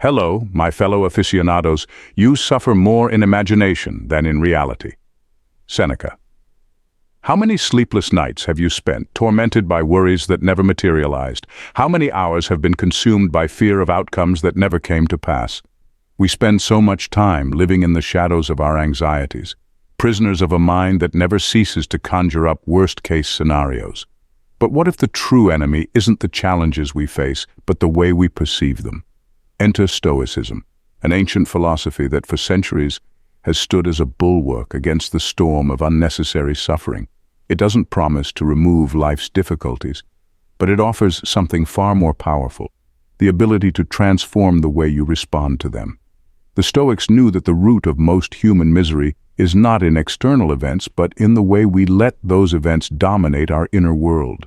Hello, my fellow aficionados. You suffer more in imagination than in reality. Seneca. How many sleepless nights have you spent tormented by worries that never materialized? How many hours have been consumed by fear of outcomes that never came to pass? We spend so much time living in the shadows of our anxieties, prisoners of a mind that never ceases to conjure up worst-case scenarios. But what if the true enemy isn't the challenges we face, but the way we perceive them? Enter Stoicism, an ancient philosophy that for centuries has stood as a bulwark against the storm of unnecessary suffering. It doesn't promise to remove life's difficulties, but it offers something far more powerful, the ability to transform the way you respond to them. The Stoics knew that the root of most human misery is not in external events, but in the way we let those events dominate our inner world.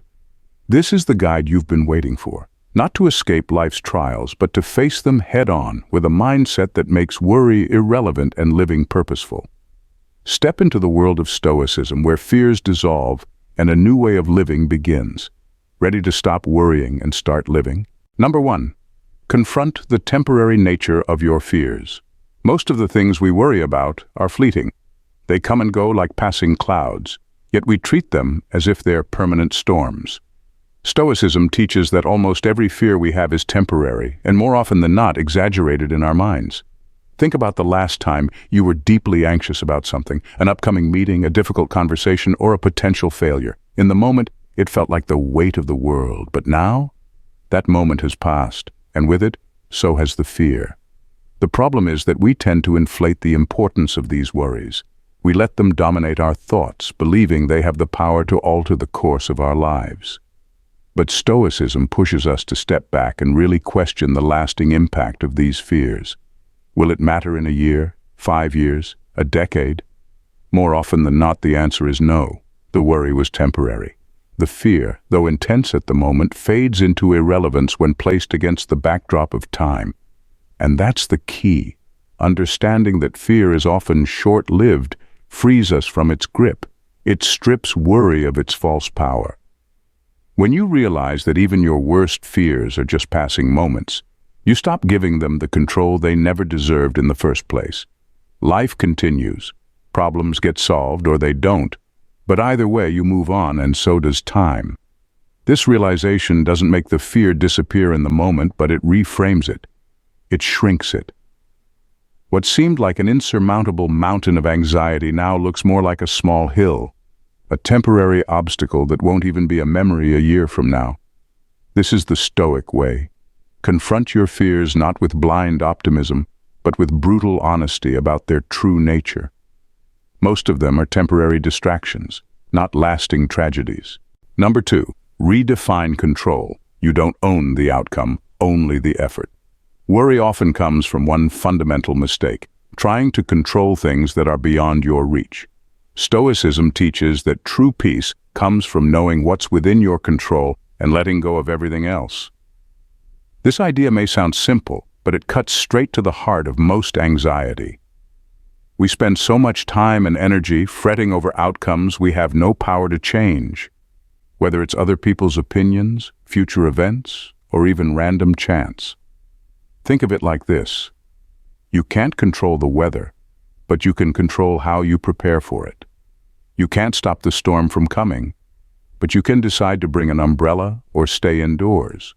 This is the guide you've been waiting for. Not to escape life's trials, but to face them head-on with a mindset that makes worry irrelevant and living purposeful. Step into the world of Stoicism, where fears dissolve and a new way of living begins. Ready to stop worrying and start living? Number 1. Confront the temporary nature of your fears. Most of the things we worry about are fleeting. They come and go like passing clouds, yet we treat them as if they're permanent storms. Stoicism teaches that almost every fear we have is temporary, and more often than not exaggerated in our minds. Think about the last time you were deeply anxious about something, an upcoming meeting, a difficult conversation, or a potential failure. In the moment, it felt like the weight of the world, but now, that moment has passed, and with it, so has the fear. The problem is that we tend to inflate the importance of these worries. We let them dominate our thoughts, believing they have the power to alter the course of our lives. But Stoicism pushes us to step back and really question the lasting impact of these fears. Will it matter in a year, 5 years, a decade? More often than not, the answer is no. The worry was temporary. The fear, though intense at the moment, fades into irrelevance when placed against the backdrop of time. And that's the key. Understanding that fear is often short-lived frees us from its grip. It strips worry of its false power. When you realize that even your worst fears are just passing moments, you stop giving them the control they never deserved in the first place. Life continues. Problems get solved or they don't. But either way, you move on, and so does time. This realization doesn't make the fear disappear in the moment, but it reframes it. It shrinks it. What seemed like an insurmountable mountain of anxiety now looks more like a small hill, a temporary obstacle that won't even be a memory a year from now. This is the Stoic way. Confront your fears not with blind optimism, but with brutal honesty about their true nature. Most of them are temporary distractions, not lasting tragedies. Number 2, redefine control. You don't own the outcome, only the effort. Worry often comes from one fundamental mistake, trying to control things that are beyond your reach. Stoicism teaches that true peace comes from knowing what's within your control and letting go of everything else. This idea may sound simple, but it cuts straight to the heart of most anxiety. We spend so much time and energy fretting over outcomes we have no power to change, whether it's other people's opinions, future events, or even random chance. Think of it like this. You can't control the weather, but you can control how you prepare for it. You can't stop the storm from coming, but you can decide to bring an umbrella or stay indoors.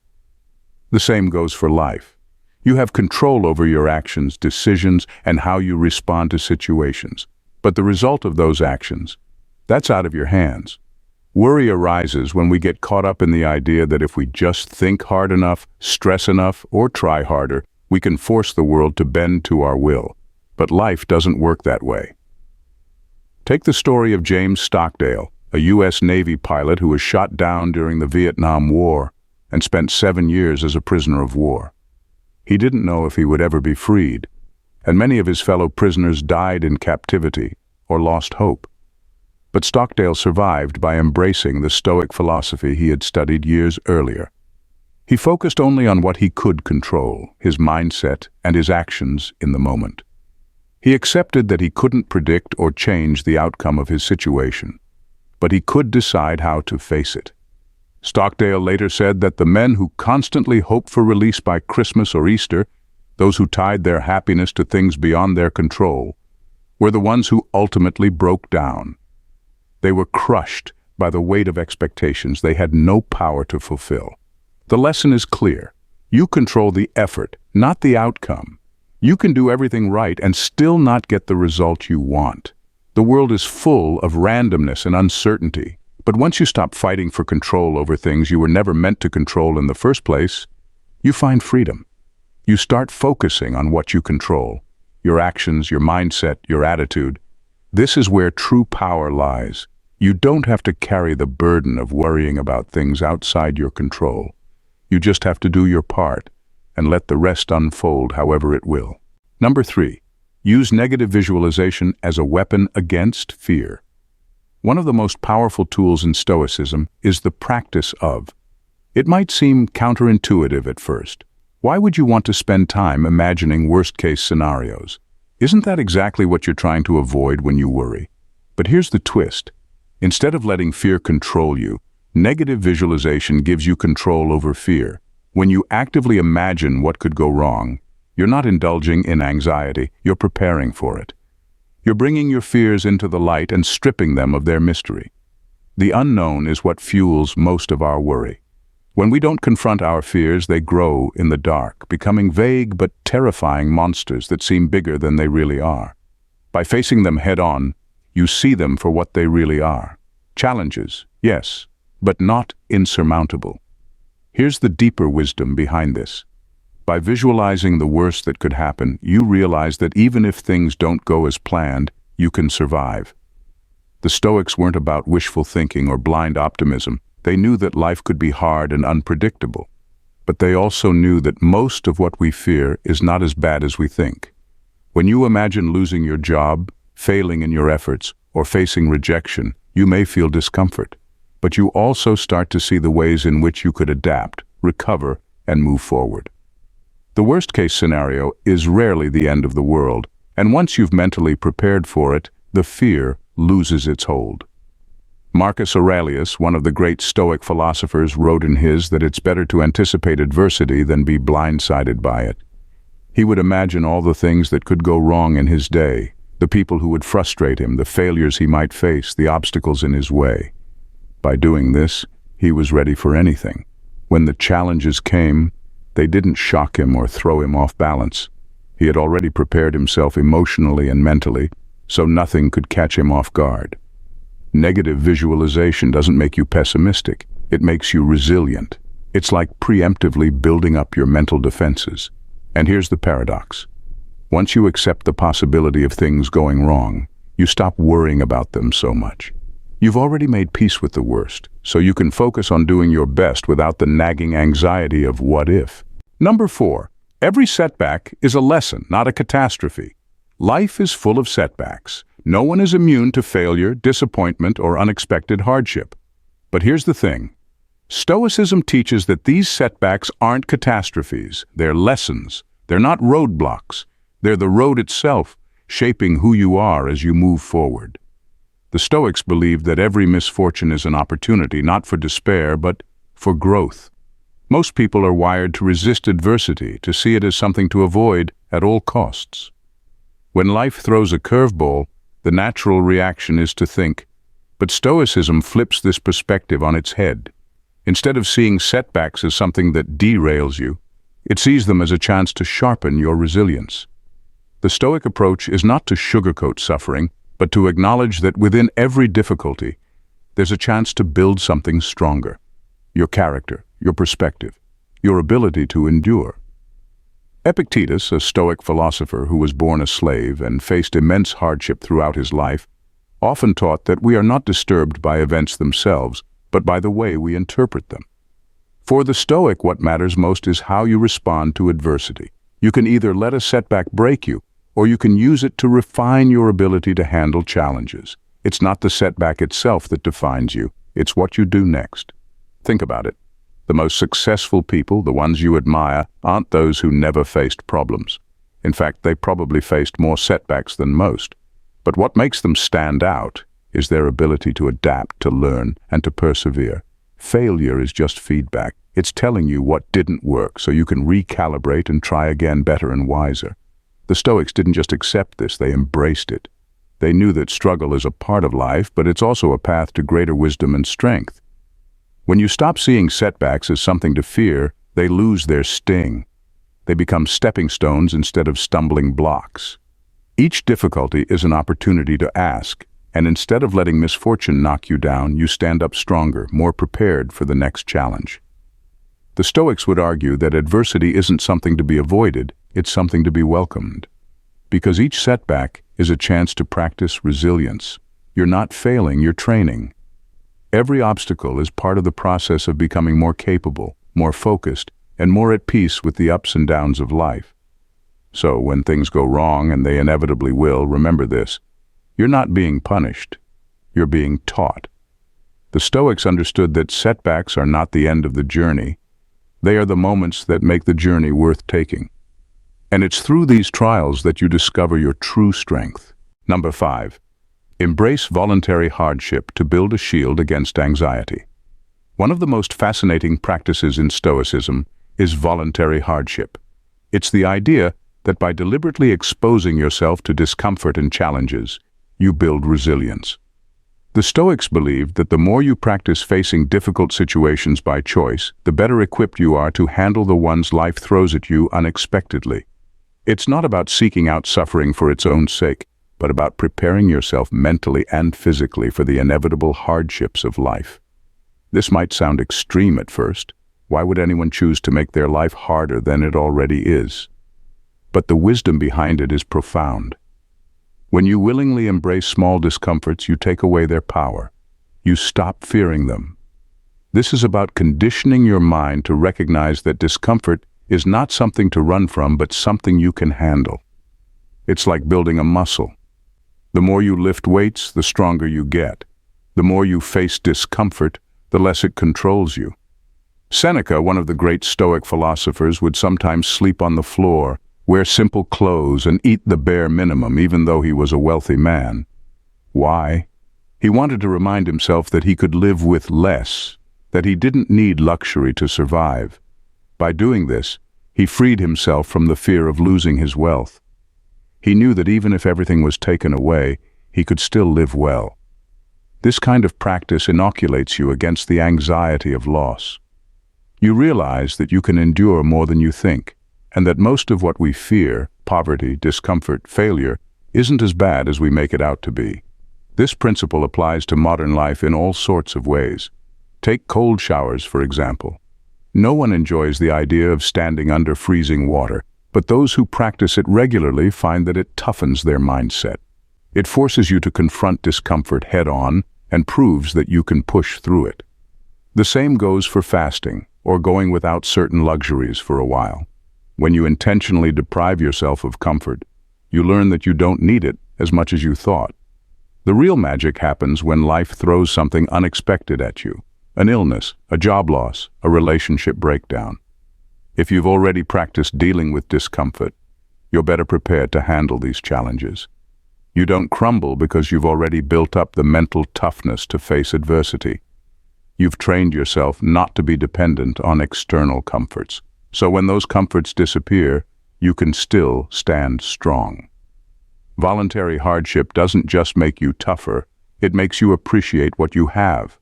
The same goes for life. You have control over your actions, decisions, and how you respond to situations. But the result of those actions, that's out of your hands. Worry arises when we get caught up in the idea that if we just think hard enough, stress enough, or try harder, we can force the world to bend to our will. But life doesn't work that way. Take the story of James Stockdale, a U.S. Navy pilot who was shot down during the Vietnam War and spent 7 years as a prisoner of war. He didn't know if he would ever be freed, and many of his fellow prisoners died in captivity or lost hope. But Stockdale survived by embracing the Stoic philosophy he had studied years earlier. He focused only on what he could control, his mindset and his actions in the moment. He accepted that he couldn't predict or change the outcome of his situation, but he could decide how to face it. Stockdale later said that the men who constantly hope for release by Christmas or Easter those who tied their happiness to things beyond their control, were the ones who ultimately broke down. They were crushed by the weight of expectations they had no power to fulfill. The lesson is clear. You control the effort, not the outcome. You can do everything right and still not get the result you want. The world is full of randomness and uncertainty, but once you stop fighting for control over things you were never meant to control in the first place, you find freedom. You start focusing on what you control, your actions, your mindset, your attitude. This is where true power lies. You don't have to carry the burden of worrying about things outside your control. You just have to do your part and let the rest unfold however it will. Number 3, use negative visualization as a weapon against fear. One of the most powerful tools in Stoicism is the practice of. It might seem counterintuitive at first. Why would you want to spend time imagining worst-case scenarios? Isn't that exactly what you're trying to avoid when you worry? But here's the twist. Instead of letting fear control you, negative visualization gives you control over fear. When you actively imagine what could go wrong, you're not indulging in anxiety, you're preparing for it. You're bringing your fears into the light and stripping them of their mystery. The unknown is what fuels most of our worry. When we don't confront our fears, they grow in the dark, becoming vague but terrifying monsters that seem bigger than they really are. By facing them head-on, you see them for what they really are. Challenges, yes, but not insurmountable. Here's the deeper wisdom behind this. By visualizing the worst that could happen, you realize that even if things don't go as planned, you can survive. The Stoics weren't about wishful thinking or blind optimism. They knew that life could be hard and unpredictable. But they also knew that most of what we fear is not as bad as we think. When you imagine losing your job, failing in your efforts, or facing rejection, you may feel discomfort. But you also start to see the ways in which you could adapt, recover, and move forward. The worst-case scenario is rarely the end of the world, and once you've mentally prepared for it, the fear loses its hold. Marcus Aurelius, one of the great Stoic philosophers, wrote in his that it's better to anticipate adversity than be blindsided by it. He would imagine all the things that could go wrong in his day, the people who would frustrate him, the failures he might face, the obstacles in his way. By doing this, he was ready for anything. When the challenges came, they didn't shock him or throw him off balance. He had already prepared himself emotionally and mentally, so nothing could catch him off guard. Negative visualization doesn't make you pessimistic, it makes you resilient. It's like preemptively building up your mental defenses. And here's the paradox. Once you accept the possibility of things going wrong, you stop worrying about them so much. You've already made peace with the worst, so you can focus on doing your best without the nagging anxiety of what if. Number 4, every setback is a lesson, not a catastrophe. Life is full of setbacks. No one is immune to failure, disappointment, or unexpected hardship. But here's the thing. Stoicism teaches that these setbacks aren't catastrophes, they're lessons. They're not roadblocks. They're the road itself, shaping who you are as you move forward. The Stoics believed that every misfortune is an opportunity, not for despair, but for growth. Most people are wired to resist adversity, to see it as something to avoid at all costs. When life throws a curveball, the natural reaction is to think, but Stoicism flips this perspective on its head. Instead of seeing setbacks as something that derails you, it sees them as a chance to sharpen your resilience. The Stoic approach is not to sugarcoat suffering, but to acknowledge that within every difficulty, there's a chance to build something stronger. Your character, your perspective, your ability to endure. Epictetus, a Stoic philosopher who was born a slave and faced immense hardship throughout his life, often taught that we are not disturbed by events themselves, but by the way we interpret them. For the Stoic, what matters most is how you respond to adversity. You can either let a setback break you, or you can use it to refine your ability to handle challenges. It's not the setback itself that defines you, it's what you do next. Think about it. The most successful people, the ones you admire, aren't those who never faced problems. In fact, they probably faced more setbacks than most. But what makes them stand out is their ability to adapt, to learn, and to persevere. Failure is just feedback. It's telling you what didn't work so you can recalibrate and try again better and wiser. The Stoics didn't just accept this, they embraced it. They knew that struggle is a part of life, but it's also a path to greater wisdom and strength. When you stop seeing setbacks as something to fear, they lose their sting. They become stepping stones instead of stumbling blocks. Each difficulty is an opportunity to ask, and instead of letting misfortune knock you down, you stand up stronger, more prepared for the next challenge. The Stoics would argue that adversity isn't something to be avoided, it's something to be welcomed. Because each setback is a chance to practice resilience. You're not failing, you're training. Every obstacle is part of the process of becoming more capable, more focused, and more at peace with the ups and downs of life. So when things go wrong, and they inevitably will, remember this: you're not being punished, you're being taught. The Stoics understood that setbacks are not the end of the journey. They are the moments that make the journey worth taking. And it's through these trials that you discover your true strength. Number 5. Embrace voluntary hardship to build a shield against anxiety. One of the most fascinating practices in Stoicism is voluntary hardship. It's the idea that by deliberately exposing yourself to discomfort and challenges, you build resilience. The Stoics believed that the more you practice facing difficult situations by choice, the better equipped you are to handle the ones life throws at you unexpectedly. It's not about seeking out suffering for its own sake, but about preparing yourself mentally and physically for the inevitable hardships of life. This might sound extreme at first. Why would anyone choose to make their life harder than it already is? But the wisdom behind it is profound. When you willingly embrace small discomforts, you take away their power. You stop fearing them. This is about conditioning your mind to recognize that discomfort is not something to run from, but something you can handle. It's like building a muscle. The more you lift weights, the stronger you get. The more you face discomfort, the less it controls you. Seneca, one of the great Stoic philosophers, would sometimes sleep on the floor, wear simple clothes, and eat the bare minimum, even though he was a wealthy man. Why? He wanted to remind himself that he could live with less, that he didn't need luxury to survive. By doing this, he freed himself from the fear of losing his wealth. He knew that even if everything was taken away, he could still live well. This kind of practice inoculates you against the anxiety of loss. You realize that you can endure more than you think, and that most of what we fear, poverty, discomfort, failure, isn't as bad as we make it out to be. This principle applies to modern life in all sorts of ways. Take cold showers, for example. No one enjoys the idea of standing under freezing water, but those who practice it regularly find that it toughens their mindset. It forces you to confront discomfort head-on and proves that you can push through it. The same goes for fasting, or going without certain luxuries for a while. When you intentionally deprive yourself of comfort, you learn that you don't need it as much as you thought. The real magic happens when life throws something unexpected at you: an illness, a job loss, a relationship breakdown. If you've already practiced dealing with discomfort, you're better prepared to handle these challenges. You don't crumble because you've already built up the mental toughness to face adversity. You've trained yourself not to be dependent on external comforts. So when those comforts disappear, you can still stand strong. Voluntary hardship doesn't just make you tougher, it makes you appreciate what you have.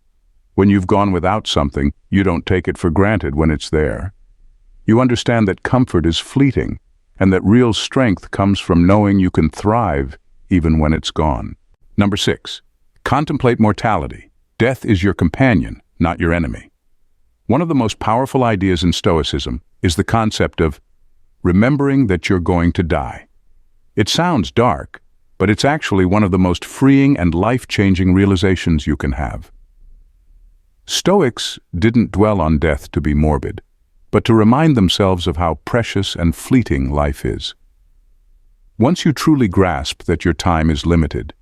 When you've gone without something, you don't take it for granted when it's there. You understand that comfort is fleeting, and that real strength comes from knowing you can thrive even when it's gone. Number 6. Contemplate mortality. Death is your companion, not your enemy. One of the most powerful ideas in Stoicism is the concept of remembering that you're going to die. It sounds dark, but it's actually one of the most freeing and life-changing realizations you can have. Stoics didn't dwell on death to be morbid, but to remind themselves of how precious and fleeting life is. Once you truly grasp that your time is limited,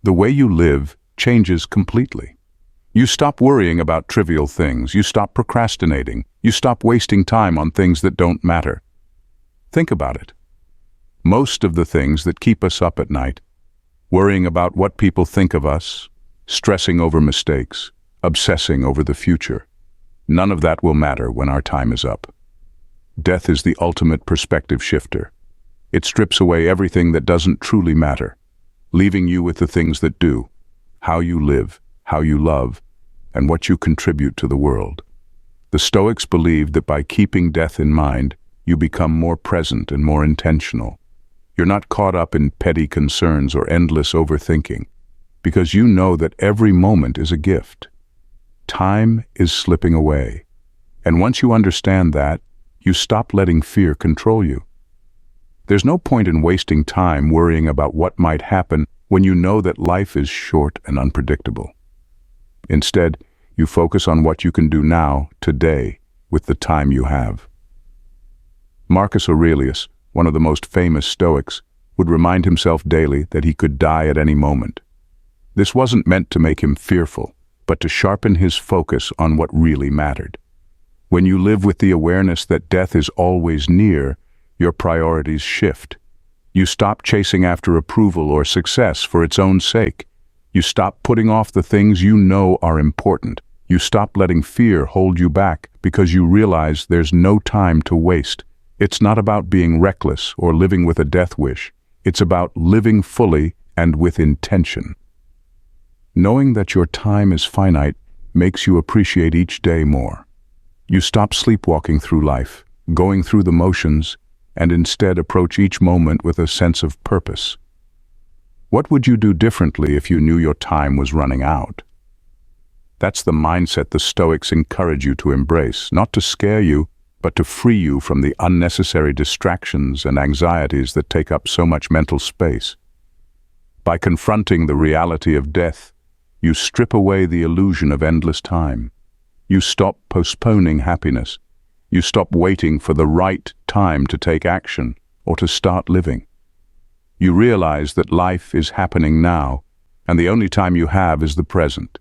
the way you live changes completely. You stop worrying about trivial things, you stop procrastinating, you stop wasting time on things that don't matter. Think about it. Most of the things that keep us up at night, worrying about what people think of us, stressing over mistakes, obsessing over the future, None of that will matter when our time is up. Death is the ultimate perspective shifter. It strips away everything that doesn't truly matter, leaving you with the things that do: how you live, how you love, and what you contribute to the world. The Stoics believed that by keeping death in mind, you become more present and more intentional. You're not caught up in petty concerns or endless overthinking, because you know that every moment is a gift. Time is slipping away, and once you understand that, you stop letting fear control you. There's no point in wasting time worrying about what might happen when you know that life is short and unpredictable. Instead, you focus on what you can do now, today, with the time you have. Marcus Aurelius, one of the most famous Stoics, would remind himself daily that he could die at any moment. This wasn't meant to make him fearful, but to sharpen his focus on what really mattered. When you live with the awareness that death is always near, your priorities shift. You stop chasing after approval or success for its own sake. You stop putting off the things you know are important. You stop letting fear hold you back because you realize there's no time to waste. It's not about being reckless or living with a death wish. It's about living fully and with intention. Knowing that your time is finite makes you appreciate each day more. You stop sleepwalking through life, going through the motions, and instead approach each moment with a sense of purpose. What would you do differently if you knew your time was running out? That's the mindset the Stoics encourage you to embrace, not to scare you, but to free you from the unnecessary distractions and anxieties that take up so much mental space. By confronting the reality of death, you strip away the illusion of endless time. You stop postponing happiness. You stop waiting for the right time to take action or to start living. You realize that life is happening now, and the only time you have is the present.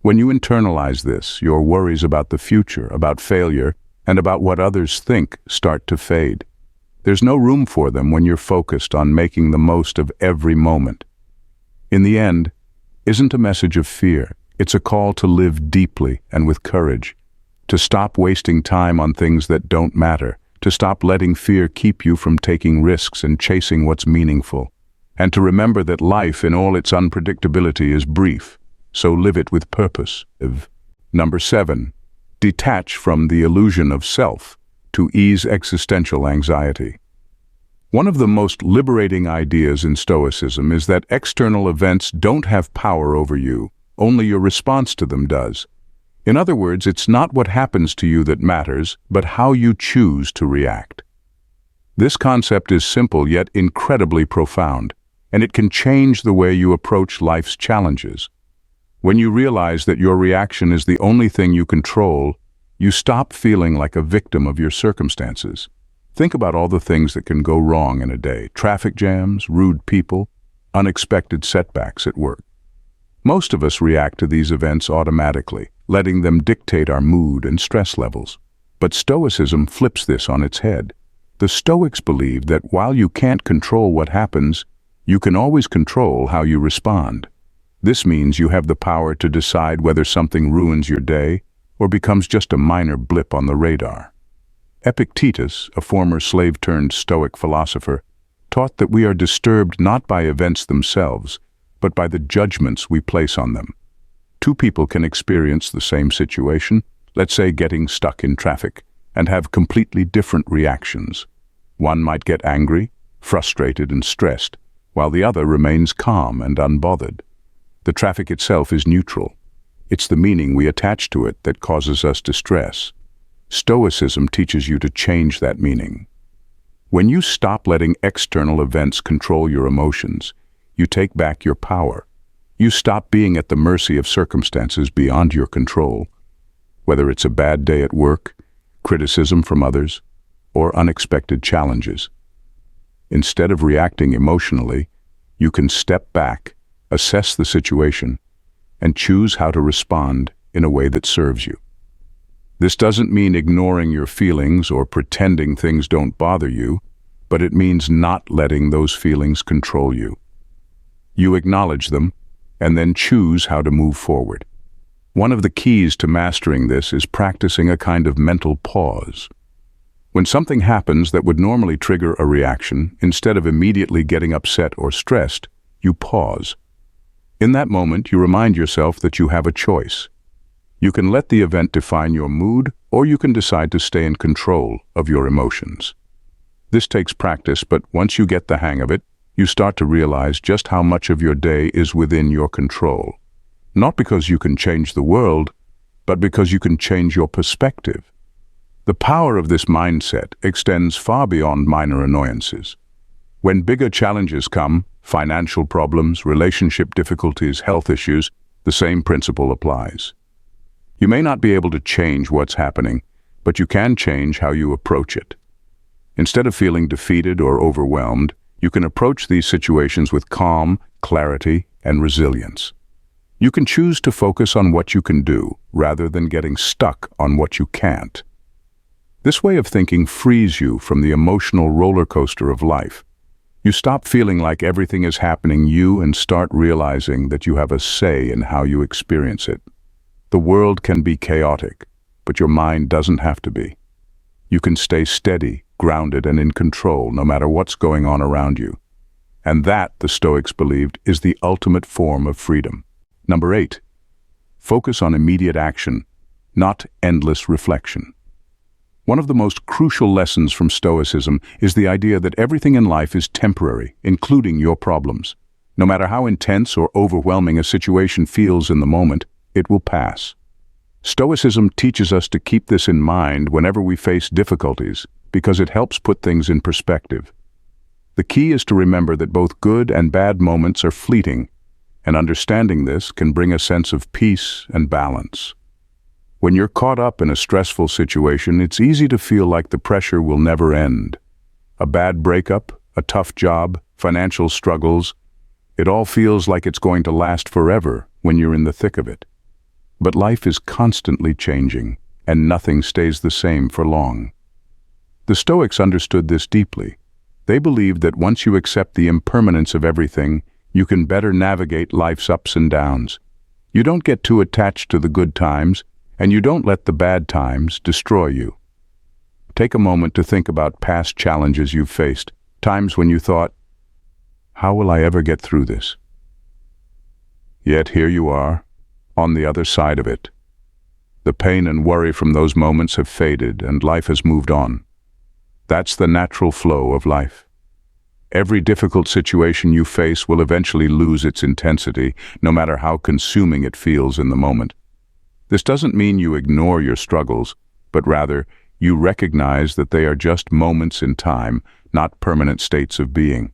When you internalize this, your worries about the future, about failure, and about what others think start to fade. There's no room for them when you're focused on making the most of every moment. In the end, isn't a message of fear. It's a call to live deeply and with courage, to stop wasting time on things that don't matter, to stop letting fear keep you from taking risks and chasing what's meaningful, and to remember that life in all its unpredictability is brief, so live it with purpose. Number 7. Detach from the illusion of self to ease existential anxiety. One of the most liberating ideas in Stoicism is that external events don't have power over you, only your response to them does. In other words, it's not what happens to you that matters, but how you choose to react. This concept is simple yet incredibly profound, and it can change the way you approach life's challenges. When you realize that your reaction is the only thing you control, you stop feeling like a victim of your circumstances. Think about all the things that can go wrong in a day: traffic jams, rude people, unexpected setbacks at work. Most of us react to these events automatically, letting them dictate our mood and stress levels. But Stoicism flips this on its head. The Stoics believe that while you can't control what happens, you can always control how you respond. This means you have the power to decide whether something ruins your day or becomes just a minor blip on the radar. Epictetus, a former slave-turned-Stoic philosopher, taught that we are disturbed not by events themselves, but by the judgments we place on them. Two people can experience the same situation, let's say getting stuck in traffic, and have completely different reactions. One might get angry, frustrated, and stressed, while the other remains calm and unbothered. The traffic itself is neutral. It's the meaning we attach to it that causes us distress. Stoicism teaches you to change that meaning. When you stop letting external events control your emotions, you take back your power. You stop being at the mercy of circumstances beyond your control, whether it's a bad day at work, criticism from others, or unexpected challenges. Instead of reacting emotionally, you can step back, assess the situation, and choose how to respond in a way that serves you. This doesn't mean ignoring your feelings or pretending things don't bother you, but it means not letting those feelings control you. You acknowledge them, and then choose how to move forward. One of the keys to mastering this is practicing a kind of mental pause. When something happens that would normally trigger a reaction, instead of immediately getting upset or stressed, you pause. In that moment, you remind yourself that you have a choice. You can let the event define your mood, or you can decide to stay in control of your emotions. This takes practice, but once you get the hang of it, you start to realize just how much of your day is within your control. Not because you can change the world, but because you can change your perspective. The power of this mindset extends far beyond minor annoyances. When bigger challenges come, financial problems, relationship difficulties, health issues, the same principle applies. You may not be able to change what's happening, but you can change how you approach it. Instead of feeling defeated or overwhelmed, you can approach these situations with calm, clarity, and resilience. You can choose to focus on what you can do, rather than getting stuck on what you can't. This way of thinking frees you from the emotional roller coaster of life. You stop feeling like everything is happening you and start realizing that you have a say in how you experience it. The world can be chaotic, but your mind doesn't have to be. You can stay steady, grounded, and in control no matter what's going on around you. And that, the Stoics believed, is the ultimate form of freedom. Number 8. Focus on immediate action, not endless reflection. One of the most crucial lessons from Stoicism is the idea that everything in life is temporary, including your problems. No matter how intense or overwhelming a situation feels in the moment, it will pass. Stoicism teaches us to keep this in mind whenever we face difficulties, because it helps put things in perspective. The key is to remember that both good and bad moments are fleeting, and understanding this can bring a sense of peace and balance. When you're caught up in a stressful situation, it's easy to feel like the pressure will never end. A bad breakup, a tough job, financial struggles, it all feels like it's going to last forever when you're in the thick of it. But life is constantly changing, and nothing stays the same for long. The Stoics understood this deeply. They believed that once you accept the impermanence of everything, you can better navigate life's ups and downs. You don't get too attached to the good times, and you don't let the bad times destroy you. Take a moment to think about past challenges you've faced, times when you thought, "How will I ever get through this?" Yet here you are, on the other side of it. The pain and worry from those moments have faded, and life has moved on. That's the natural flow of life. Every difficult situation you face will eventually lose its intensity, no matter how consuming it feels in the moment. This doesn't mean you ignore your struggles, but rather, you recognize that they are just moments in time, not permanent states of being.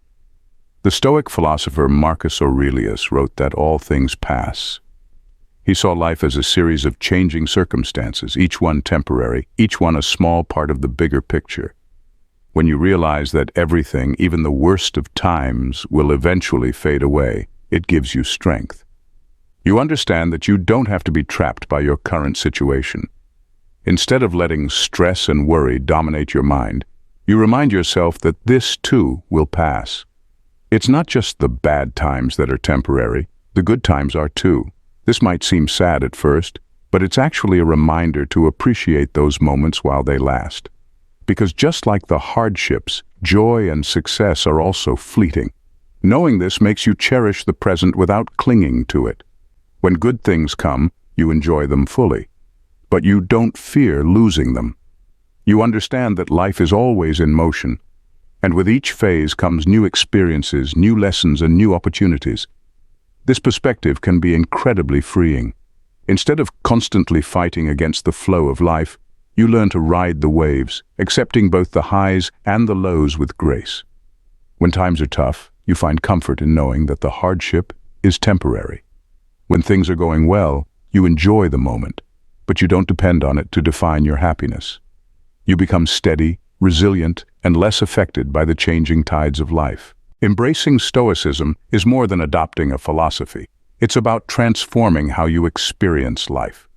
The Stoic philosopher Marcus Aurelius wrote that all things pass. He saw life as a series of changing circumstances, each one temporary, each one a small part of the bigger picture. When you realize that everything, even the worst of times, will eventually fade away, it gives you strength. You understand that you don't have to be trapped by your current situation. Instead of letting stress and worry dominate your mind, you remind yourself that this too will pass. It's not just the bad times that are temporary, the good times are too. This might seem sad at first, but it's actually a reminder to appreciate those moments while they last. Because just like the hardships, joy and success are also fleeting. Knowing this makes you cherish the present without clinging to it. When good things come, you enjoy them fully, but you don't fear losing them. You understand that life is always in motion, and with each phase comes new experiences, new lessons, and new opportunities. This perspective can be incredibly freeing. Instead of constantly fighting against the flow of life, you learn to ride the waves, accepting both the highs and the lows with grace. When times are tough, you find comfort in knowing that the hardship is temporary. When things are going well, you enjoy the moment, but you don't depend on it to define your happiness. You become steady, resilient, and less affected by the changing tides of life. Embracing Stoicism is more than adopting a philosophy. It's about transforming how you experience life.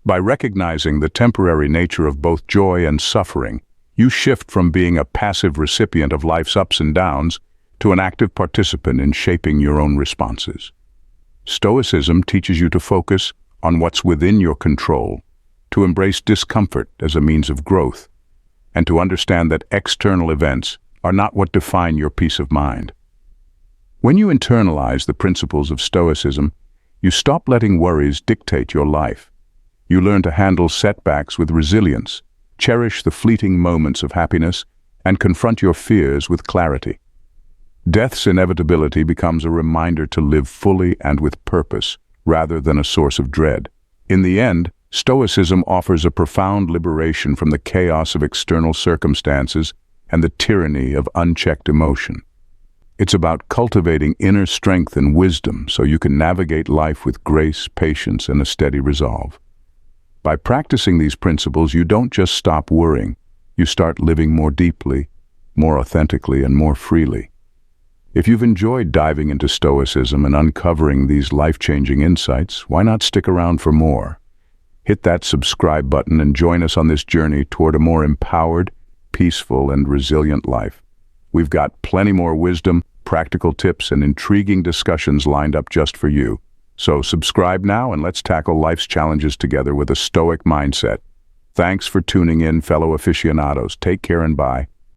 By recognizing the temporary nature of both joy and suffering, you shift from being a passive recipient of life's ups and downs to an active participant in shaping your own responses. Stoicism teaches you to focus on what's within your control, to embrace discomfort as a means of growth, and to understand that external events are not what define your peace of mind. When you internalize the principles of Stoicism, you stop letting worries dictate your life. You learn to handle setbacks with resilience, cherish the fleeting moments of happiness, and confront your fears with clarity. Death's inevitability becomes a reminder to live fully and with purpose, rather than a source of dread. In the end, Stoicism offers a profound liberation from the chaos of external circumstances and the tyranny of unchecked emotion. It's about cultivating inner strength and wisdom so you can navigate life with grace, patience, and a steady resolve. By practicing these principles, you don't just stop worrying, you start living more deeply, more authentically, and more freely. If you've enjoyed diving into Stoicism and uncovering these life-changing insights, why not stick around for more? Hit that subscribe button and join us on this journey toward a more empowered, peaceful, and resilient life. We've got plenty more wisdom, practical tips, and intriguing discussions lined up just for you. So subscribe now and let's tackle life's challenges together with a Stoic mindset. Thanks for tuning in, fellow aficionados. Take care and bye.